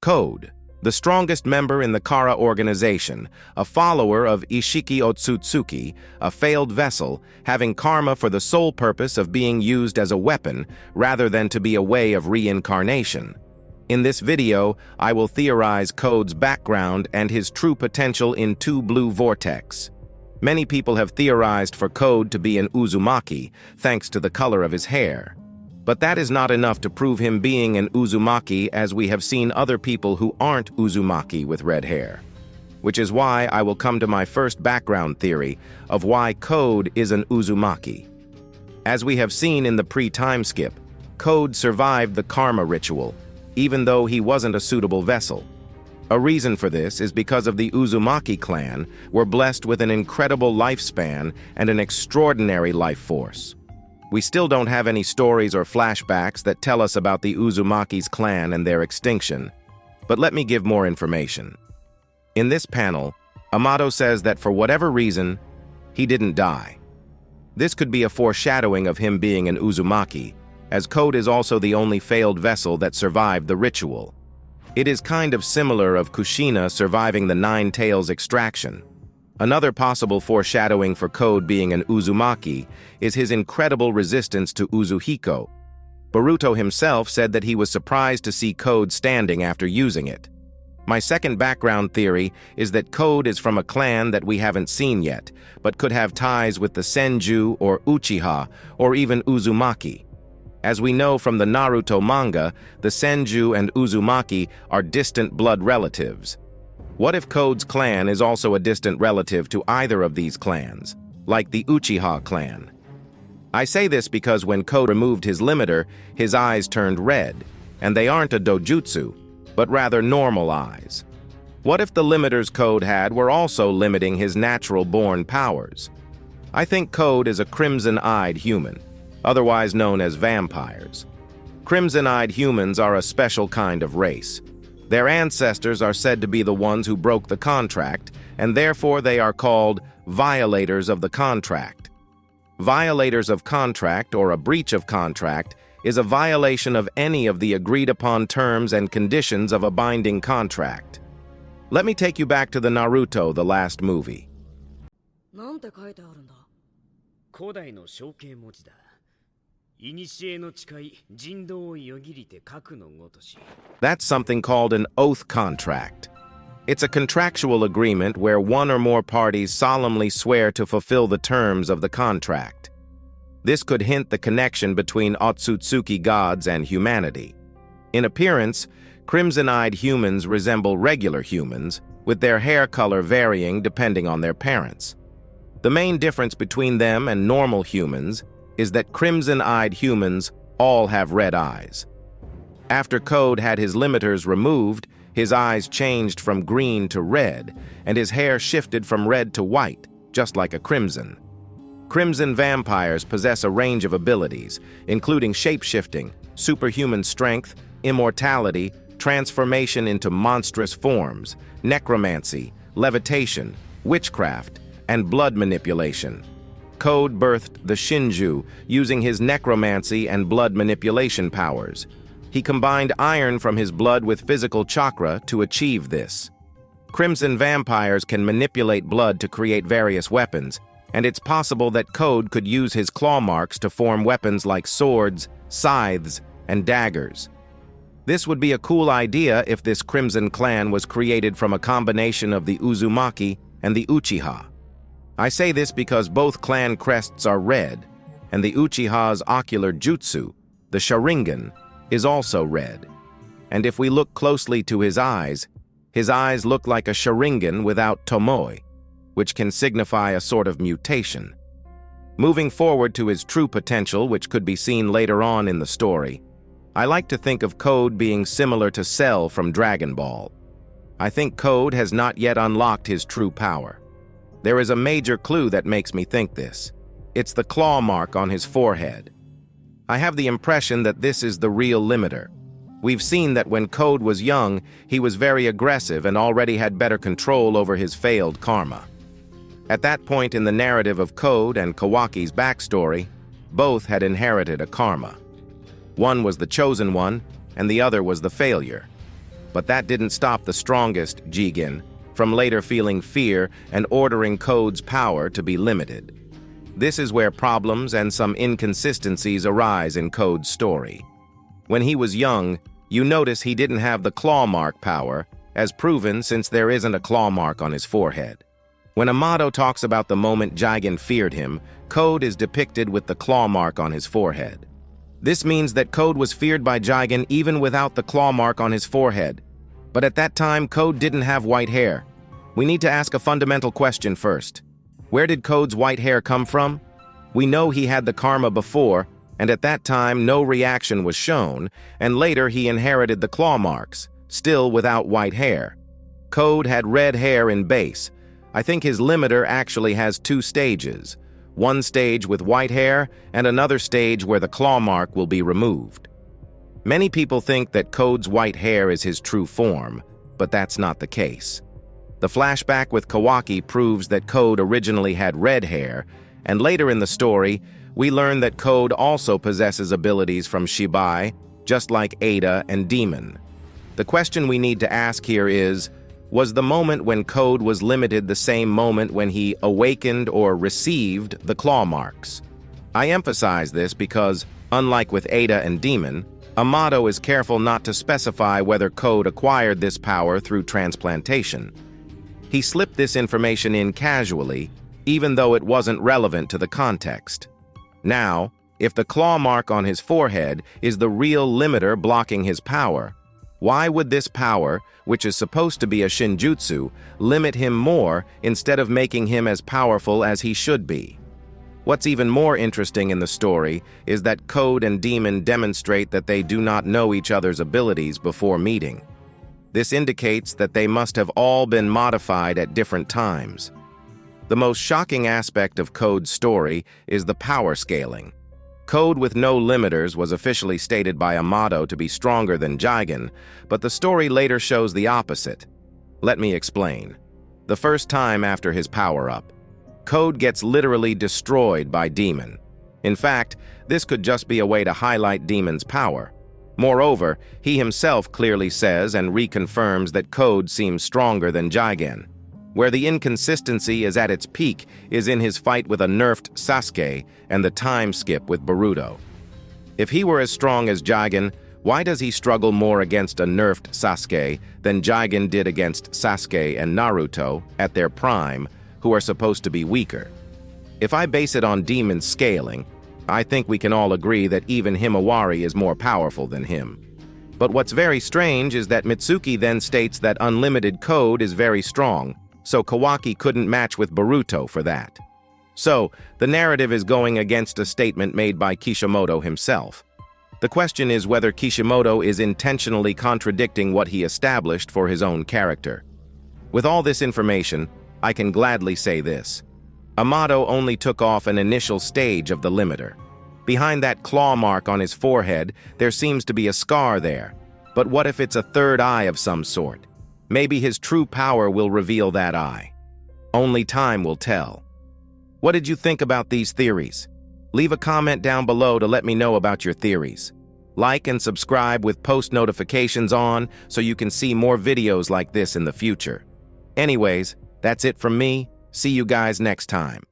Code, the strongest member in the Kara organization, a follower of Ishiki Otsutsuki, a failed vessel, having karma for the sole purpose of being used as a weapon rather than to be a way of reincarnation. In this video, I will theorize Code's background and his true potential in 2 Blue Vortex. Many people have theorized for Code to be an Uzumaki, thanks to the color of his hair. But that is not enough to prove him being an Uzumaki, as we have seen other people who aren't Uzumaki with red hair. Which is why I will come to my first background theory of why Code is an Uzumaki. As we have seen in the pre-time skip, Code survived the karma ritual, even though he wasn't a suitable vessel. A reason for this is because of the Uzumaki clan were blessed with an incredible lifespan and an extraordinary life force. We still don't have any stories or flashbacks that tell us about the Uzumaki's clan and their extinction, but let me give more information. In this panel, Amato says that for whatever reason, he didn't die. This could be a foreshadowing of him being an Uzumaki, as Code is also the only failed vessel that survived the ritual. It is kind of similar of Kushina surviving the Nine Tails extraction. Another possible foreshadowing for Code being an Uzumaki is his incredible resistance to Uzuhiko. Boruto himself said that he was surprised to see Code standing after using it. My second background theory is that Code is from a clan that we haven't seen yet, but could have ties with the Senju or Uchiha, or even Uzumaki. As we know from the Naruto manga, the Senju and Uzumaki are distant blood relatives. What if Code's clan is also a distant relative to either of these clans, like the Uchiha clan? I say this because when Code removed his limiter, his eyes turned red, and they aren't a dojutsu, but rather normal eyes. What if the limiters Code had were also limiting his natural-born powers? I think Code is a crimson-eyed human, otherwise known as vampires. Crimson-eyed humans are a special kind of race. Their ancestors are said to be the ones who broke the contract, and therefore they are called violators of the contract. Violators of contract, or a breach of contract, is a violation of any of the agreed-upon terms and conditions of a binding contract. Let me take you back to the Naruto, the last movie. That's something called an oath contract. It's a contractual agreement where one or more parties solemnly swear to fulfill the terms of the contract. This could hint the connection between Otsutsuki gods and humanity. In appearance, crimson-eyed humans resemble regular humans, with their hair color varying depending on their parents. The main difference between them and normal humans is that crimson-eyed humans all have red eyes. After Code had his limiters removed, his eyes changed from green to red, and his hair shifted from red to white, just like a crimson. Crimson vampires possess a range of abilities, including shape-shifting, superhuman strength, immortality, transformation into monstrous forms, necromancy, levitation, witchcraft, and blood manipulation. Code birthed the Shinju using his necromancy and blood manipulation powers. He combined iron from his blood with physical chakra to achieve this. Crimson vampires can manipulate blood to create various weapons, and it's possible that Code could use his claw marks to form weapons like swords, scythes, and daggers. This would be a cool idea if this Crimson clan was created from a combination of the Uzumaki and the Uchiha. I say this because both clan crests are red, and the Uchiha's ocular jutsu, the Sharingan, is also red. And if we look closely to his eyes look like a Sharingan without Tomoe, which can signify a sort of mutation. Moving forward to his true potential, which could be seen later on in the story, I like to think of Code being similar to Cell from Dragon Ball. I think Code has not yet unlocked his true power. There is a major clue that makes me think this. It's the claw mark on his forehead. I have the impression that this is the real limiter. We've seen that when Code was young, he was very aggressive and already had better control over his failed karma. At that point in the narrative of Code and Kawaki's backstory, both had inherited a karma. One was the chosen one, and the other was the failure. But that didn't stop the strongest Jigen from later feeling fear and ordering Code's power to be limited. This is where problems and some inconsistencies arise in Code's story. When he was young, you notice he didn't have the claw mark power, as proven since there isn't a claw mark on his forehead. When Amado talks about the moment Jigen feared him, Code is depicted with the claw mark on his forehead. This means that Code was feared by Jigen even without the claw mark on his forehead. But at that time, Code didn't have white hair. We need to ask a fundamental question first. Where did Code's white hair come from? We know he had the karma before, and at that time no reaction was shown, and later he inherited the claw marks, still without white hair. Code had red hair in base. I think his limiter actually has two stages. One stage with white hair, and another stage where the claw mark will be removed. Many people think that Code's white hair is his true form, but that's not the case. The flashback with Kawaki proves that Code originally had red hair, and later in the story, we learn that Code also possesses abilities from Shibai, just like Ada and Demon. The question we need to ask here is, was the moment when Code was limited the same moment when he awakened or received the claw marks? I emphasize this because, unlike with Ada and Demon, Amado is careful not to specify whether Code acquired this power through transplantation. He slipped this information in casually, even though it wasn't relevant to the context. Now, if the claw mark on his forehead is the real limiter blocking his power, why would this power, which is supposed to be a shinjutsu, limit him more instead of making him as powerful as he should be? What's even more interesting in the story is that Code and Demon demonstrate that they do not know each other's abilities before meeting. This indicates that they must have all been modified at different times. The most shocking aspect of Code's story is the power scaling. Code with no limiters was officially stated by Amado to be stronger than Jigen, but the story later shows the opposite. Let me explain. The first time after his power-up, Code gets literally destroyed by Demon. In fact, this could just be a way to highlight Demon's power. Moreover, he himself clearly says and reconfirms that Code seems stronger than Jigen. Where the inconsistency is at its peak is in his fight with a nerfed Sasuke and the time skip with Boruto. If he were as strong as Jigen, why does he struggle more against a nerfed Sasuke than Jigen did against Sasuke and Naruto at their prime, who are supposed to be weaker? If I base it on Demon scaling, I think we can all agree that even Himawari is more powerful than him. But what's very strange is that Mitsuki then states that unlimited Code is very strong, so Kawaki couldn't match with Boruto for that. So, the narrative is going against a statement made by Kishimoto himself. The question is whether Kishimoto is intentionally contradicting what he established for his own character. With all this information, I can gladly say this. Amado only took off an initial stage of the limiter. Behind that claw mark on his forehead, there seems to be a scar there. But what if it's a third eye of some sort? Maybe his true power will reveal that eye. Only time will tell. What did you think about these theories? Leave a comment down below to let me know about your theories. Like and subscribe with post notifications on so you can see more videos like this in the future. Anyways, that's it from me. See you guys next time.